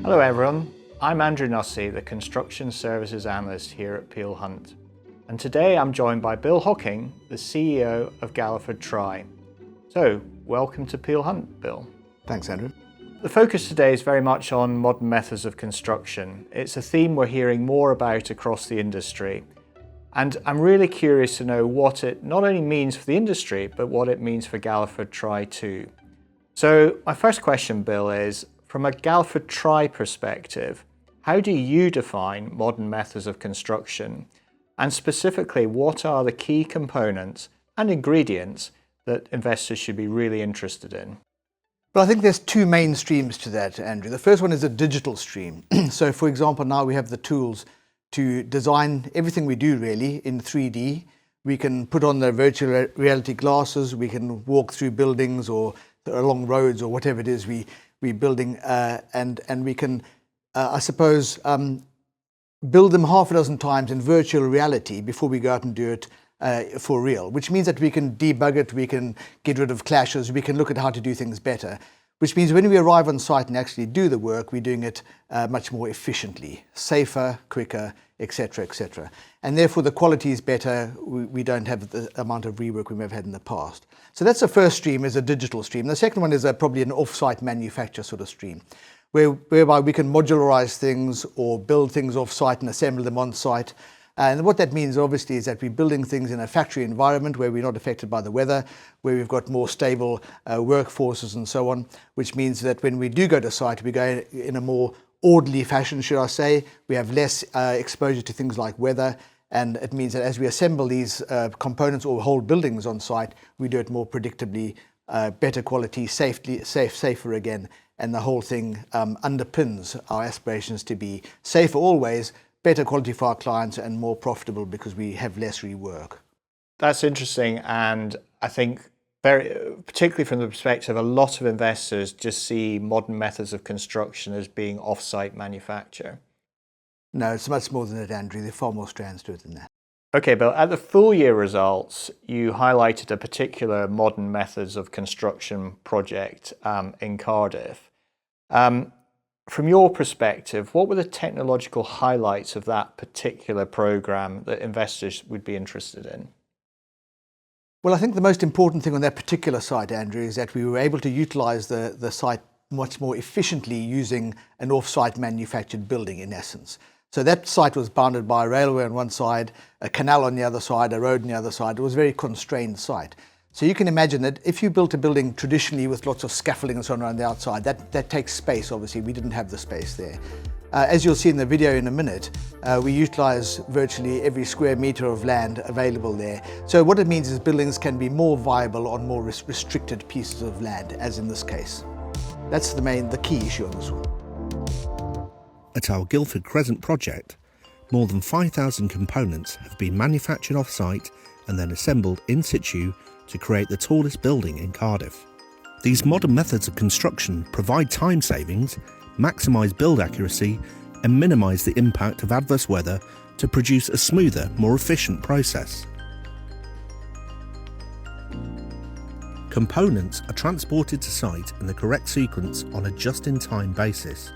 Hello everyone, I'm Andrew Nussey, the Construction Services Analyst here at Peel Hunt. And today I'm joined by Bill Hocking, the CEO of Galliford Try. So, welcome to Peel Hunt, Bill. Thanks, Andrew. The focus today is very much on modern methods of construction. It's a theme we're hearing more about across the industry. And I'm really curious to know what it not only means for the industry, but what it means for Galliford Try too. So my first question, Bill, is from a Galliford Try perspective, how do you define modern methods of construction? And specifically, what are the key components and ingredients that investors should be really interested in? Well, I think there's two main streams to that, Andrew. The first one is a digital stream. So, for example, now we have the tools to design everything we do really in 3D. We can put on the virtual reality glasses, we can walk through buildings or along roads or whatever it is we're building, and we can, I suppose, build them half a dozen times in virtual reality before we go out and do it for real, which means that we can debug it, we can get rid of clashes, we can look at how to do things better, which means when we arrive on site and actually do the work, we're doing it much more efficiently, safer, quicker, etc., etc. And therefore the quality is better, we don't have the amount of rework we may have had in the past. So that's the first stream, is a digital stream. The second one is probably an off-site manufacture sort of stream, whereby we can modularize things or build things off-site and assemble them on-site. And what that means obviously is that we're building things in a factory environment where we're not affected by the weather, where we've got more stable workforces and so on, which means that when we do go to site, we go in a more orderly fashion, should I say. We have less exposure to things like weather, and it means that as we assemble these components or whole buildings on site, we do it more predictably, better quality, safer again, and the whole thing underpins our aspirations to be safer always, better quality for our clients, and more profitable because we have less rework. That's interesting, and I think particularly from the perspective, a lot of investors just see modern methods of construction as being off-site manufacture. No, it's much more than that, Andrew. There are far more strands to it than that. Okay, Bill, at the full year results, you highlighted a particular modern methods of construction project in Cardiff. From your perspective, what were the technological highlights of that particular program that investors would be interested in? Well, I think the most important thing on that particular site, Andrew, is that we were able to utilize the site much more efficiently using an off-site manufactured building, in essence. So that site was bounded by a railway on one side, a canal on the other side, a road on the other side. It was a very constrained site. So you can imagine that if you built a building traditionally with lots of scaffolding and so on around the outside, that takes space, obviously. We didn't have the space there. As you'll see in the video in a minute, we utilize virtually every square meter of land available there. So what it means is buildings can be more viable on more restricted pieces of land, as in this case. That's the key issue on this one. At our Guildford Crescent project, more than 5,000 components have been manufactured off-site and then assembled in situ to create the tallest building in Cardiff. These modern methods of construction provide time savings, maximise build accuracy, and minimise the impact of adverse weather to produce a smoother, more efficient process. Components are transported to site in the correct sequence on a just-in-time basis.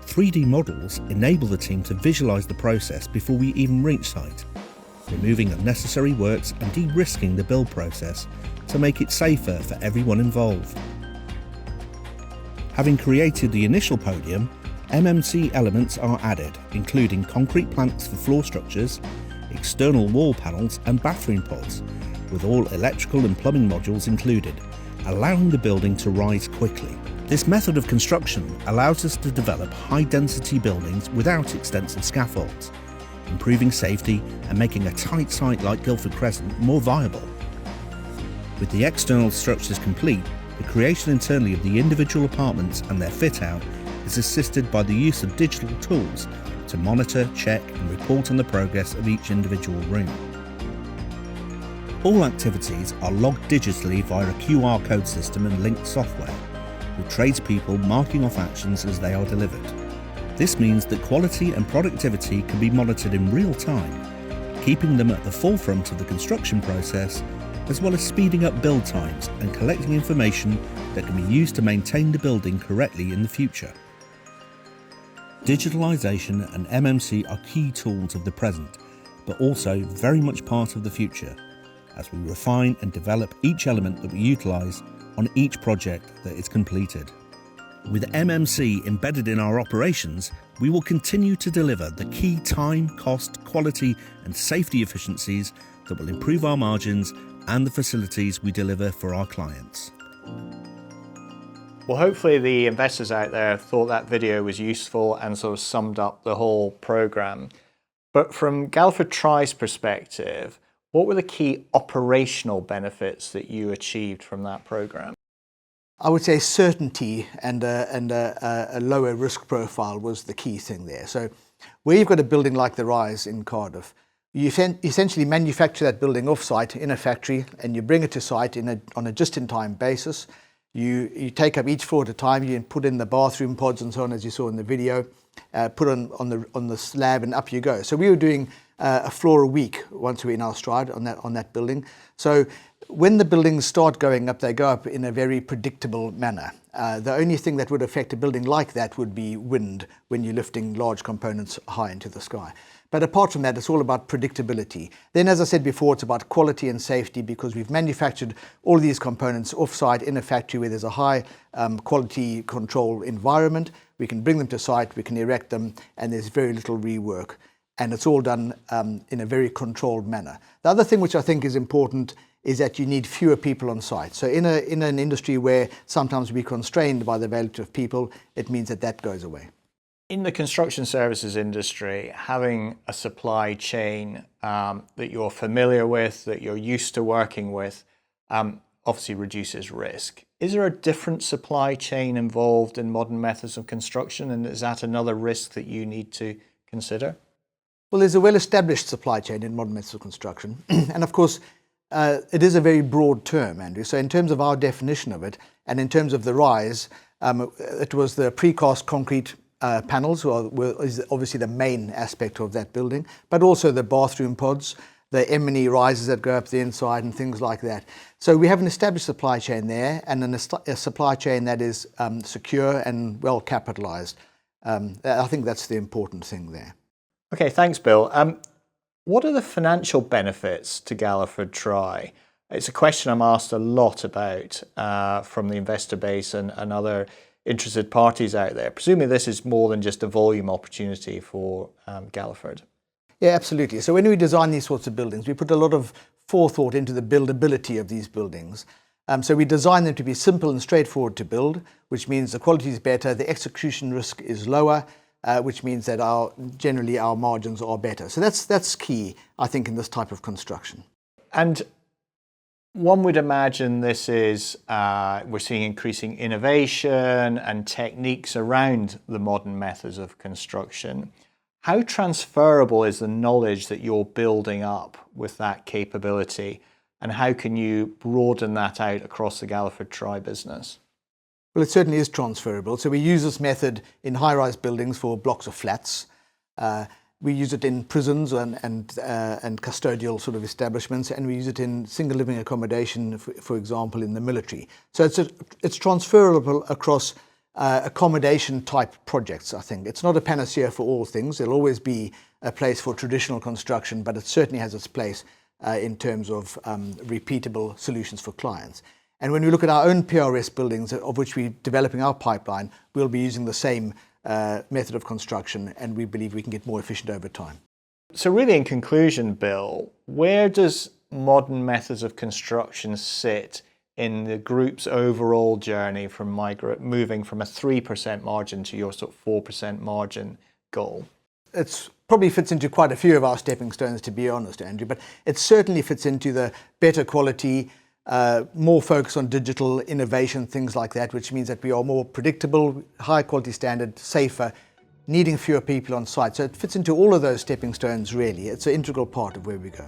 3D models enable the team to visualise the process before we even reach site, removing unnecessary works and de-risking the build process to make it safer for everyone involved. Having created the initial podium, MMC elements are added, including concrete planks for floor structures, external wall panels and bathroom pods, with all electrical and plumbing modules included, allowing the building to rise quickly. This method of construction allows us to develop high-density buildings without extensive scaffolds, improving safety and making a tight site like Guildford Crescent more viable. With the external structures complete, the creation internally of the individual apartments and their fit-out is assisted by the use of digital tools to monitor, check and report on the progress of each individual room. All activities are logged digitally via a QR code system and linked software, with tradespeople marking off actions as they are delivered. This means that quality and productivity can be monitored in real time, keeping them at the forefront of the construction process, as well as speeding up build times and collecting information that can be used to maintain the building correctly in the future. Digitalisation and MMC are key tools of the present, but also very much part of the future, as we refine and develop each element that we utilise on each project that is completed. With MMC embedded in our operations, we will continue to deliver the key time, cost, quality and safety efficiencies that will improve our margins and the facilities we deliver for our clients. Well, hopefully the investors out there thought that video was useful and sort of summed up the whole program. But from Galliford Try's perspective, what were the key operational benefits that you achieved from that program? I would say certainty and a lower risk profile was the key thing there. So where you've got a building like the Rise in Cardiff, you essentially manufacture that building off-site in a factory and you bring it to site on a just-in-time basis. You take up each floor at a time, you put in the bathroom pods and so on, as you saw in the video, put on the slab and up you go. So we were doing a floor a week once we were in our stride on that building. So when the buildings start going up, they go up in a very predictable manner. The only thing that would affect a building like that would be wind when you're lifting large components high into the sky. But apart from that, it's all about predictability. Then, as I said before, it's about quality and safety because we've manufactured all these components off-site in a factory where there's a high quality control environment. We can bring them to site, we can erect them, and there's very little rework. And it's all done in a very controlled manner. The other thing which I think is important is that you need fewer people on site. So in an industry where sometimes we're constrained by the availability of people, it means that goes away. In the construction services industry, having a supply chain that you're familiar with, that you're used to working with, obviously reduces risk. Is there a different supply chain involved in modern methods of construction, and is that another risk that you need to consider? Well, there's a well-established supply chain in modern methods of construction, and of course, it is a very broad term, Andrew. So in terms of our definition of it, and in terms of the Rise, it was the precast concrete panels is obviously the main aspect of that building, but also the bathroom pods, the M&E risers that go up the inside and things like that. So we have an established supply chain there and a supply chain that is secure and well capitalised. I think that's the important thing there. Okay, thanks, Bill. What are the financial benefits to Galliford Try? It's a question I'm asked a lot about from the investor base and other interested parties out there. Presumably this is more than just a volume opportunity for Galliford. Yeah, absolutely. So when we design these sorts of buildings, we put a lot of forethought into the buildability of these buildings. So we design them to be simple and straightforward to build, which means the quality is better, the execution risk is lower, which means that generally our margins are better. So that's key, I think, in this type of construction. And one would imagine this is, we're seeing increasing innovation and techniques around the modern methods of construction. How transferable is the knowledge that you're building up with that capability, and how can you broaden that out across the Galliford Try business? Well, it certainly is transferable. So we use this method in high-rise buildings for blocks of flats. We use it in prisons and custodial sort of establishments, and we use it in single living accommodation, for example, in the military. So it's transferable across accommodation type projects, I think. It's not a panacea for all things. There'll always be a place for traditional construction, but it certainly has its place in terms of repeatable solutions for clients. And when we look at our own PRS buildings, of which we're developing our pipeline, we'll be using the same method of construction, and we believe we can get more efficient over time. So really, in conclusion, Bill, where does modern methods of construction sit in the group's overall journey from moving from a 3% margin to your sort of 4% margin goal? It probably fits into quite a few of our stepping stones, to be honest, Andrew, but it certainly fits into the better quality, more focus on digital innovation, things like that, which means that we are more predictable, high quality standard, safer, needing fewer people on site. So it fits into all of those stepping stones, really. It's an integral part of where we go.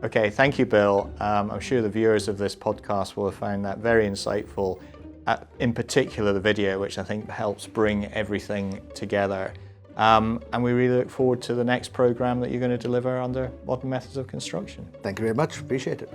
Okay, thank you, Bill. I'm sure the viewers of this podcast will have found that very insightful, in particular the video, which I think helps bring everything together. And we really look forward to the next program that you're going to deliver under Modern Methods of Construction. Thank you very much. Appreciate it.